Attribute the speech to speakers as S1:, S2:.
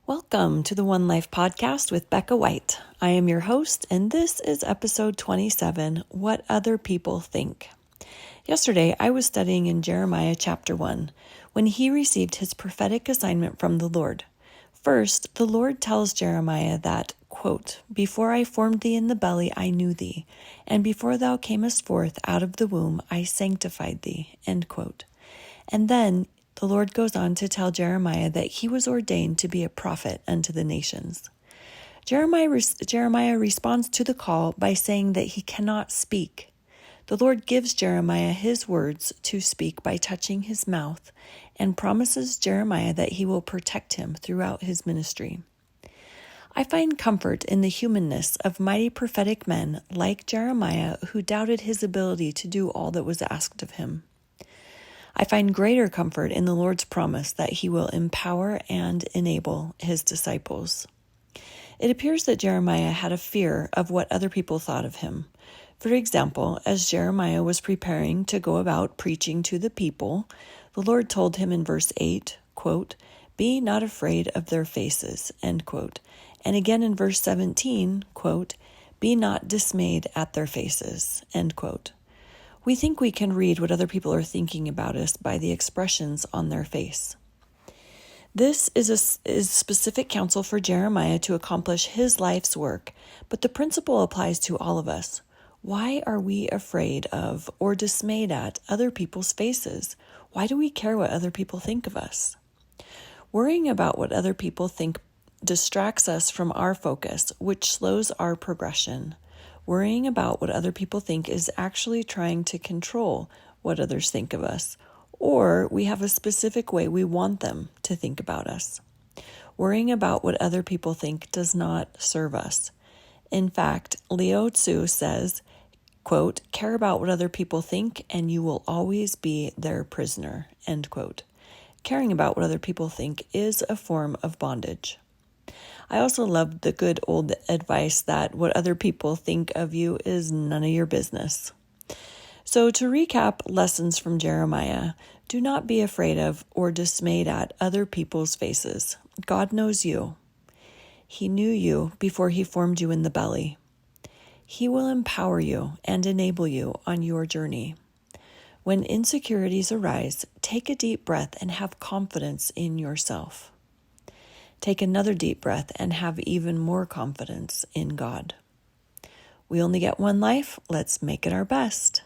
S1: Welcome to the One Life podcast with Behka White. I am your host, and this is episode 27, What Other People Think. Yesterday, I was studying in Jeremiah chapter 1, when he received his prophetic assignment from the Lord. First, the Lord tells Jeremiah that, quote, "Before I formed thee in the belly, I knew thee, and before thou camest forth out of the womb, I sanctified thee," end quote. And then the Lord goes on to tell Jeremiah that he was ordained to be a prophet unto the nations. Jeremiah responds to the call by saying that he cannot speak. The Lord gives Jeremiah his words to speak by touching his mouth and promises Jeremiah that he will protect him throughout his ministry. I find comfort in the humanness of mighty prophetic men like Jeremiah who doubted his ability to do all that was asked of him. I find greater comfort in the Lord's promise that he will empower and enable his disciples. It appears that Jeremiah had a fear of what other people thought of him. For example, as Jeremiah was preparing to go about preaching to the people, the Lord told him in verse 8, quote, "Be not afraid of their faces," end quote. And again in verse 17, quote, "Be not dismayed at their faces," end quote. We think we can read what other people are thinking about us by the expressions on their face. This is specific counsel for Jeremiah to accomplish his life's work, but the principle applies to all of us. Why are we afraid of or dismayed at other people's faces? Why do we care what other people think of us? Worrying about what other people think distracts us from our focus, which slows our progression. Worrying about what other people think is actually trying to control what others think of us, or we have a specific way we want them to think about us. Worrying about what other people think does not serve us. In fact, Lao Tzu says, quote, "Care about what other people think and you will always be their prisoner," end quote. Caring about what other people think is a form of bondage. I also love the good old advice that what other people think of you is none of your business. So to recap lessons from Jeremiah, do not be afraid of or dismayed at other people's faces. God knows you. He knew you before he formed you in the belly. He will empower you and enable you on your journey. When insecurities arise, take a deep breath and have confidence in yourself. Take another deep breath and have even more confidence in God. We only get one life. Let's make it our best.